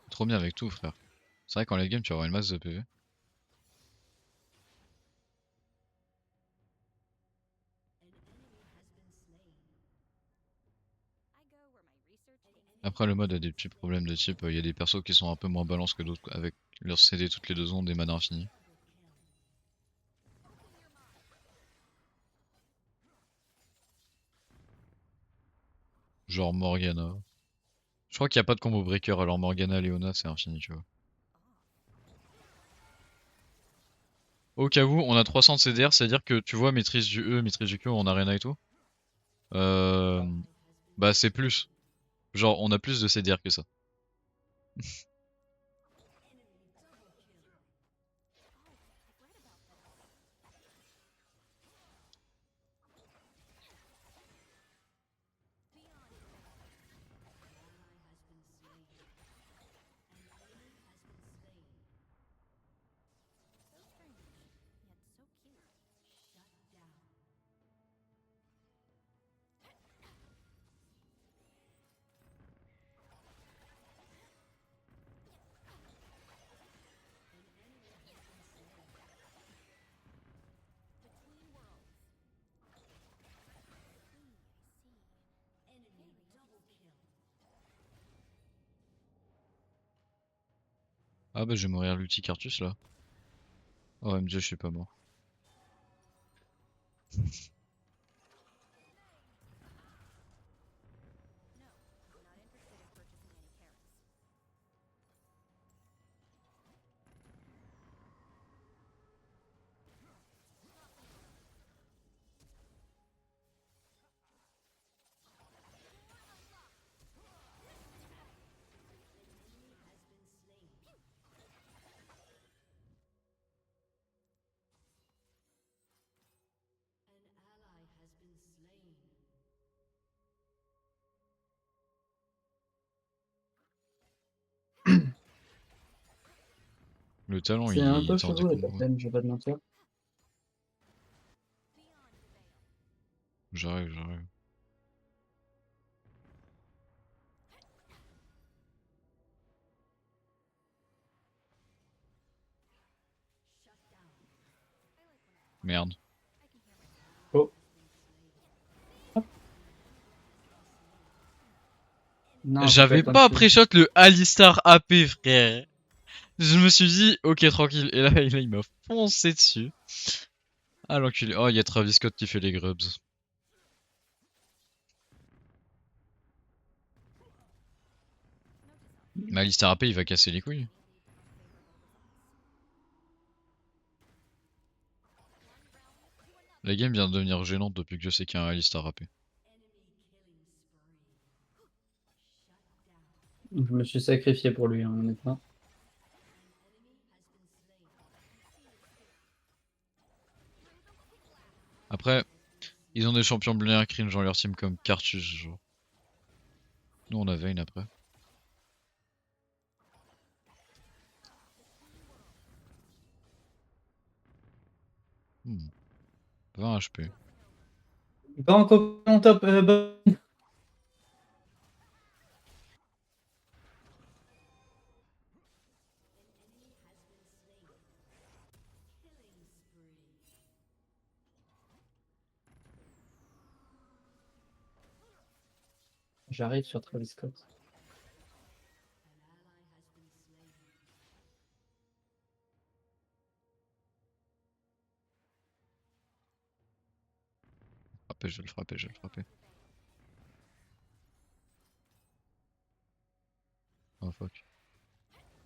Trop bien avec tout, frère. C'est vrai qu'en late game tu vas avoir une masse de PV. Après le mode a des petits problèmes de type, il y a des persos qui sont un peu moins balance que d'autres avec leur CD toutes les 2 secondes et mana infini. Genre Morgana. Je crois qu'il n'y a pas de combo breaker alors Morgana, Leona c'est infini tu vois. Au cas où, on a 300 de CDR, c'est-à-dire que tu vois maîtrise du E, maîtrise du Q en arena et tout. Euh... Bah c'est plus. Genre on a plus de CDR que ça. Ah bah je vais mourir l'ulti Cartus là. Oh MJ, je suis pas mort. Le talon C'est un il peu tente des chelou la combos. peine, je vais pas te mentir. J'arrive, j'arrive. Merde. Oh. Non, faut J'avais être un pas petit. pré-shot le Alistar AP frère. Je me suis dit ok tranquille. Et là, il m'a foncé dessus. Ah l'enculé. Oh il y a Travis Scott qui fait les grubs. Mais Alistar AP il va casser les couilles. La game vient de devenir gênante depuis que je sais qu'il y a un Alistar AP. Je me suis sacrifié pour lui, hein, honnêtement. Après, ils ont des champions bien cringe dans leur team comme Cartus genre. Nous on a Vayne après. Hmm. 20 HP. Pas encore en top. J'arrive sur Travis Scott. Frapper, je vais le frapper, je vais le frapper. Oh fuck.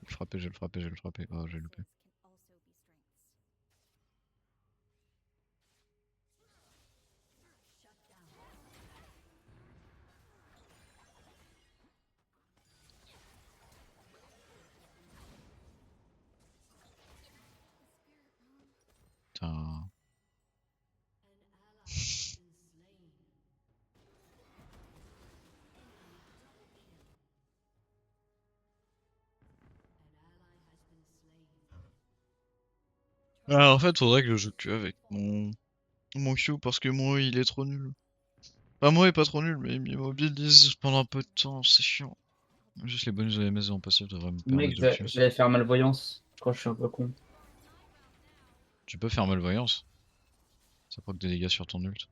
Je vais le frapper, je vais le frapper, je vais le frapper. Oh j'ai loupé. Putain. Ah, en fait, faudrait que je joue que avec mon Q parce que mon E il est trop nul. Enfin, moi il est pas trop nul, mais il m'immobilise pendant un peu de temps, c'est chiant. Juste les bonus de la MS en passif devraient me Mec, permettre de le tuer. je vais faire malvoyance. Je crois que je suis un peu con. Tu peux faire malvoyance. Ça proc des dégâts sur ton ult.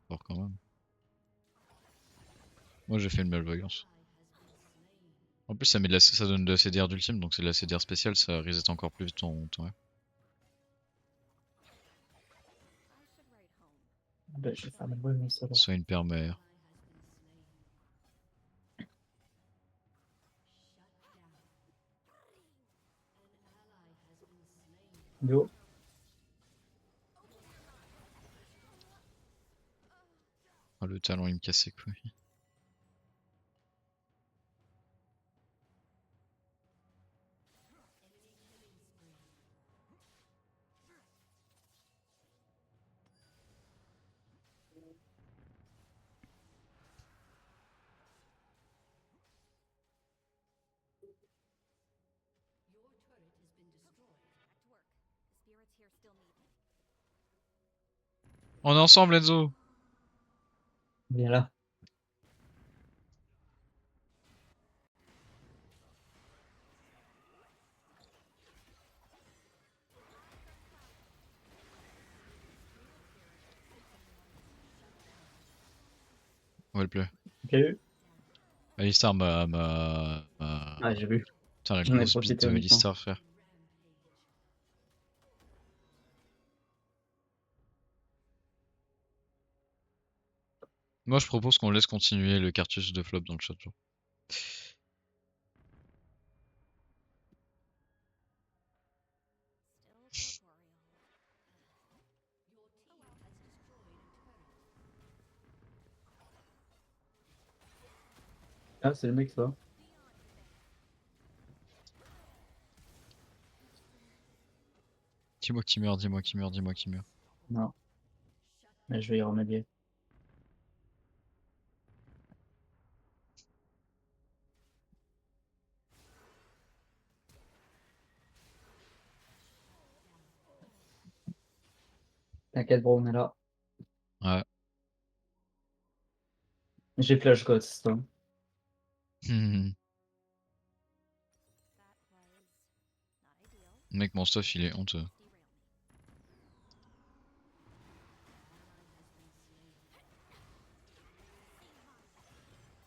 Fort quand même. Moi j'ai fait une malvoyance. En plus ça met de la, ça donne de la CDR d'ultime, donc c'est de la CDR spéciale, ça reset encore plus vite ton E. Ben, je vais faire malvoyance alors. Soit une permère. Yo. Ah, le talon il me casse les couilles. On est ensemble Enzo. Viens là. Ouais le play. Ok. Alistar Ah, j'ai vu. Putain, la J'en ai grosse bite profité de en même temps. Alistar, frère. Moi, je propose qu'on laisse continuer le cartouche de flop dans le chat, genre. Ah, c'est le mec, ça. Dis-moi qui meurt, dis-moi qui meurt, dis-moi qui meurt. Non, mais je vais y remédier. T'inquiète, bro, on est là. Ouais. J'ai flash ghost. Hein. Mec, mon stuff, il est honteux.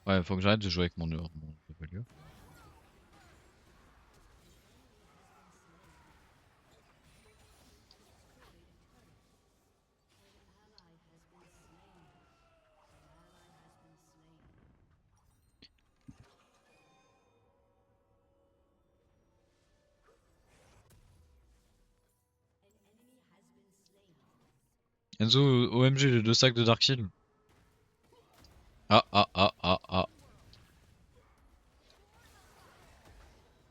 Ouais, faut que j'arrête de jouer avec mon Revelio. Enzo, OMG, j'ai 2 sacs de Dark Seal. Ah, ah, ah, ah, ah.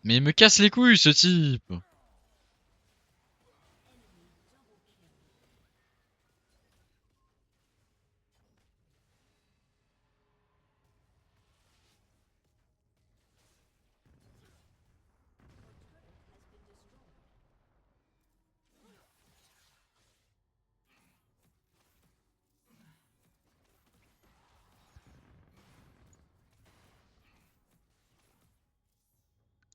Mais il me casse les couilles, ce type!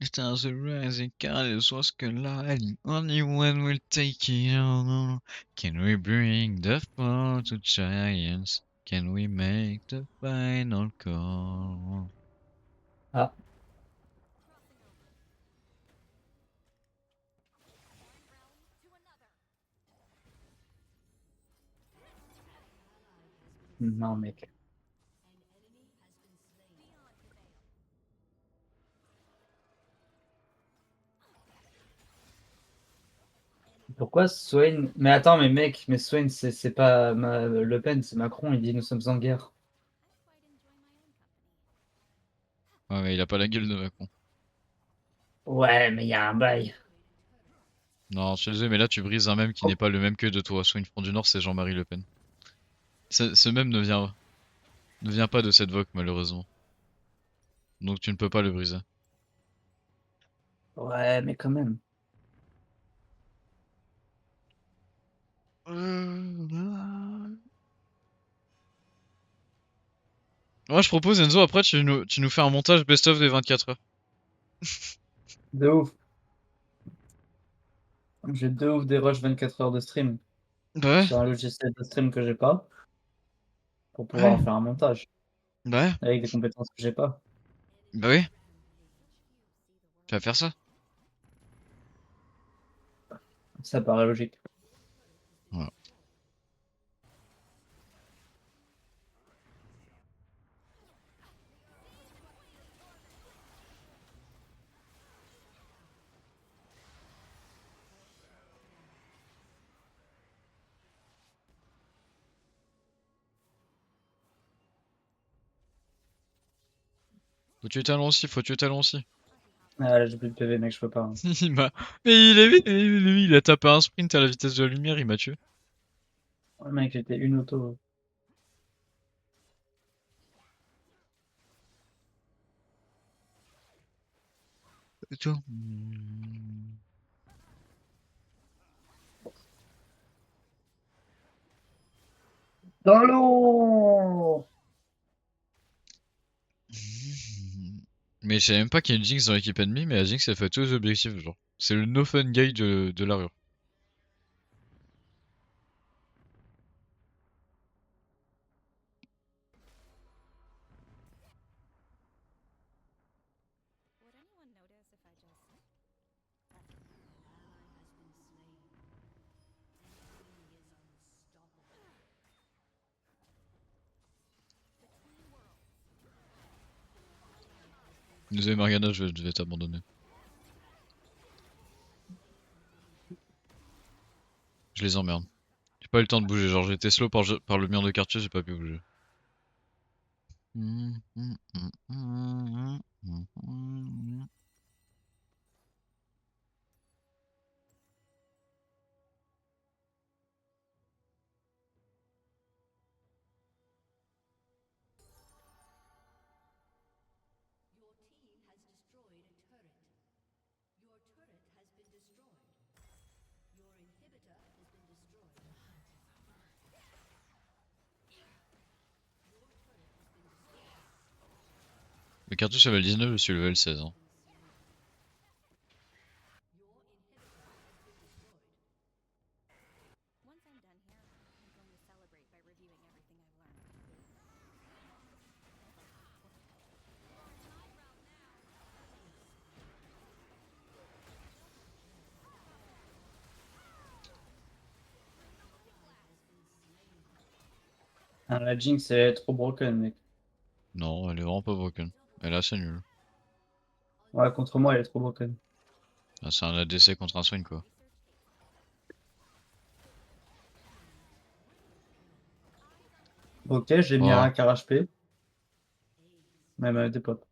Stars are rising, colors was colliding. Only one will take it on. Can we bring the fall to giants? Can we make the final call? Ah, non, mec. Pourquoi Swain... Mais attends, mais mec, mais Swain, c'est pas Le Pen, c'est Macron, il dit nous sommes en guerre. Ouais, mais il a pas la gueule de Macron. Ouais, mais il y a un bail. Non, je suis désolé, mais là tu brises un mème qui n'est pas le même que de toi. Soit une Front du Nord, c'est Jean-Marie Le Pen. Ce mème ne vient pas de cette vogue, malheureusement. Donc tu ne peux pas le briser. Ouais, mais quand même. Moi je propose Enzo, après tu nous fais un montage best-of des 24 heures. De ouf. J'ai de ouf des rushs 24 heures de stream Bah ouais, sur un logiciel de stream que j'ai pas pour pouvoir ouais, en faire un montage bah ouais, avec des compétences que j'ai pas. bah oui, tu vas faire ça. Ça paraît logique. Voilà. Faut tuer talent aussi, faut tuer talent aussi. Ah, là, j'ai plus de PV, mec, je peux pas. Hein. Il m'a. Mais il est vite, lui, il a tapé un sprint à la vitesse de la lumière, il m'a tué. Ouais, mec, j'étais une auto. Et toi? Dans l'eau. Mais je savais même pas qu'il y a une Jinx dans l'équipe ennemie, mais la Jinx elle fait tous les objectifs, genre. C'est le no fun guy de l'arure. Désolé Mariana, je vais t'abandonner. Je les emmerde. J'ai pas eu le temps de bouger, genre j'étais slow par le mur de quartier, j'ai pas pu bouger. Le cartouche level 19, je suis level 16. Hein. Ah, la Jinx elle est trop broken, mec. Non, elle est vraiment pas broken. Elle est assez nulle. Ouais, contre moi elle est trop broken. Ah, c'est un ADC contre un swing quoi. Ok, j'ai mis Oh. un quart HP. Même des pop.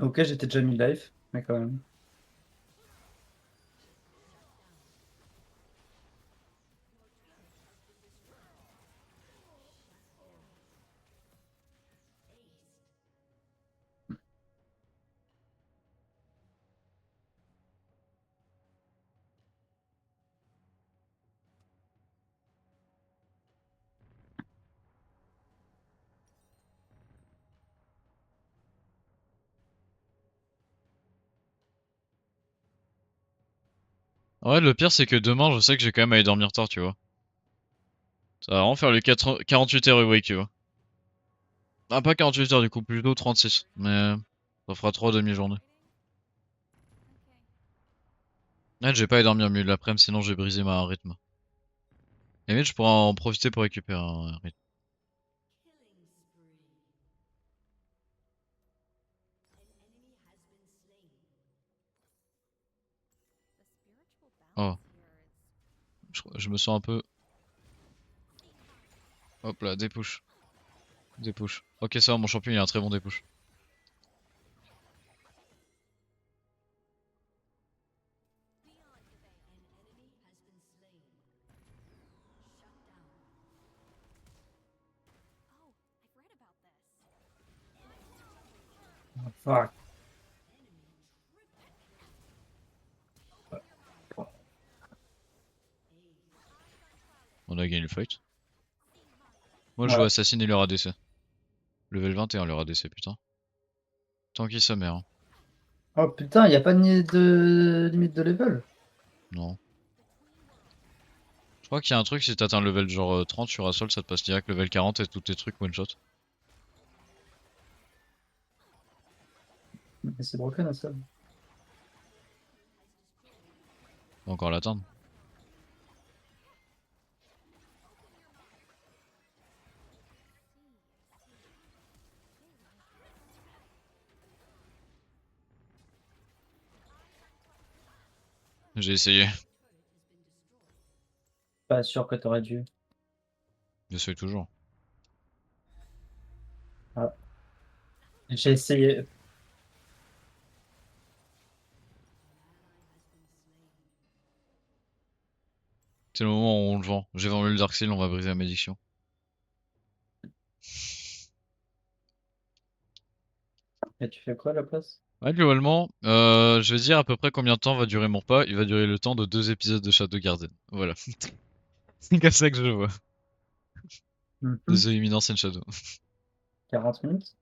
Ok, j'étais déjà mis life, mais quand même. Ouais, le pire c'est que demain, je sais que j'ai quand même à aller dormir tard, tu vois. Ça va vraiment faire le 48 heures awake, tu vois. Ah, pas 48 heures du coup, plutôt 36. Mais ça fera 3 demi-journées. Ouais, j'ai pas à aller dormir mieux l'après-midi, sinon j'ai brisé ma rythme. Limite, je pourrais en profiter pour récupérer un rythme. Oh, je me sens un peu... Hop là, des push. Des push. Ok, ça va, mon champion il a un très bon dépush. Fuck. On a gagné le fight. Moi je veux Ouais. assassiner leur ADC. Level 21 leur ADC, putain. Tant qu'il se meurt. Hein. Oh putain, y a pas de limite de level. Non. Je crois qu'il y a un truc, si t'atteins le level genre 30 sur Assault, ça te passe direct level 40 et tous tes trucs one shot. Mais c'est broken ça. Faut encore l'atteindre. J'ai essayé. Pas sûr que t'aurais dû. J'essaye toujours. Ah. J'ai essayé. C'est le moment où on le vend. J'ai vendu le Dark Seal, on va briser la malédiction. Et tu fais quoi à la place? Ouais, globalement, je vais dire à peu près combien de temps va durer mon pas. Il va durer le temps de 2 épisodes de Shadow Garden. Voilà. C'est comme ça que je le vois. De Mhm. The Imminence and Shadow. 40 minutes?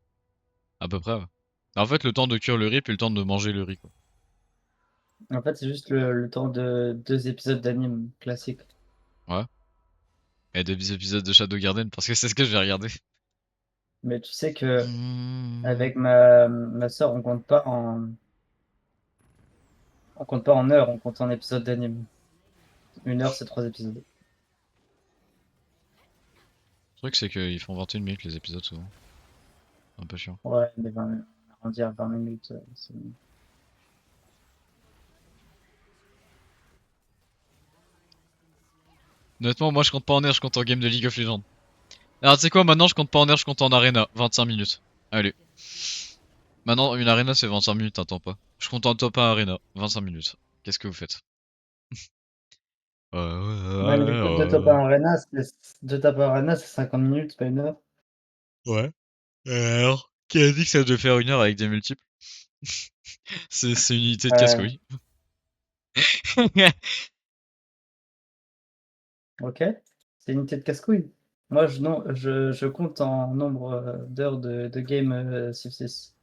À peu près, ouais. En fait, le temps de cuire le riz puis le temps de manger le riz, quoi. En fait, c'est juste le temps de 2 épisodes d'anime classique. Ouais. Et des épisodes de Shadow Garden parce que c'est ce que je vais regarder. Mais tu sais que Mmh. avec ma soeur, on compte pas en heures, on compte en épisodes d'anime. 1 heure, c'est 3 épisodes. Le truc, c'est qu'ils font 21 minutes les épisodes souvent. Un peu chiant. Ouais, mais 20, on va dire 20 minutes. Honnêtement, moi je compte pas en air, je compte en game de League of Legends. Alors tu sais quoi, maintenant je compte pas en air, je compte en arena. 25 minutes. Allez. Maintenant, une arena c'est 25 minutes, t'attends pas. Je compte en top 1 arena. 25 minutes. Qu'est-ce que vous faites? Ouais, mais de top Ouais. 1 Arena, de top 1 Arena, c'est 50 minutes, pas une heure. Ouais. Alors, qui a dit que ça devait faire 1 heure avec des multiples? C'est une unité de Ouais, casse-couille. ok. C'est une unité de casse-couille. Moi, non, je compte en nombre d'heures de game Civ 6.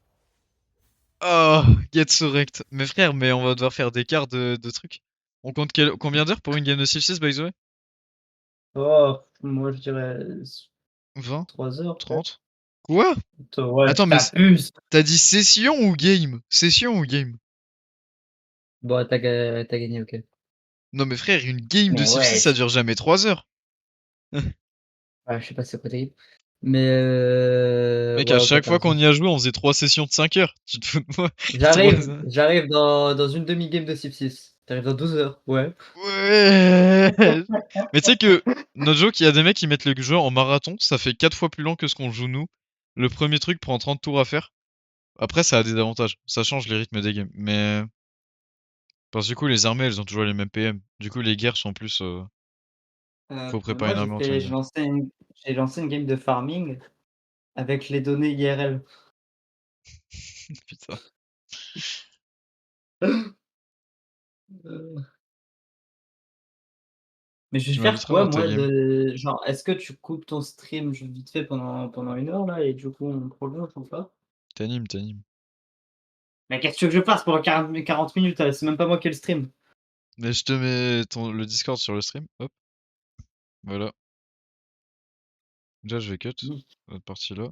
Oh, Getsurect. Mais frère, mais on va devoir faire des quarts de trucs. On compte combien d'heures pour une game de Civ 6, by the way? Oh, moi, je dirais 20? 3 heures, peut-être. 30? Quoi? Ouais, Attends, mais t'abuses. t'as dit session ou game? Session ou game? Bon, t'as gagné, ok. Non mais frère, une game de Mais Civ 6, ouais, ça dure jamais 3 heures. ouais, je sais pas si c'est quoi ta game. Mais Mec, à ouais, ok, chaque t'as fois raison. qu'on y a joué, on faisait 3 sessions de 5 heures. Tu te fous de moi? 3 J'arrive dans une demi-game de Civ 6. T'arrives dans 12 heures, ouais. Ouais. Mais tu sais que, notre joke, il y a des mecs qui mettent le jeu en marathon, ça fait 4 fois plus long que ce qu'on joue nous. Le premier truc prend 30 tours à faire. Après, ça a des avantages. Ça change les rythmes des games. Mais, parce que du coup, les armées, elles ont toujours les mêmes PM. Du coup, les guerres sont plus, faut préparer Moi, énormément, tu vas me dire. j'ai lancé une game de farming avec les données IRL. Putain. Euh, Mais je vais Tu faire m'inviteras quoi, dans ta moi, game. de genre, est-ce que tu coupes ton stream vite fait pendant 1 heure là et du coup on prolonge ou pas? T'animes. Mais qu'est-ce que tu veux que je fasse pendant 40 minutes là? C'est même pas moi qui ai le stream. Mais je te mets le Discord sur le stream. Hop, voilà. Déjà, je vais cut. Mm. Cette partie-là.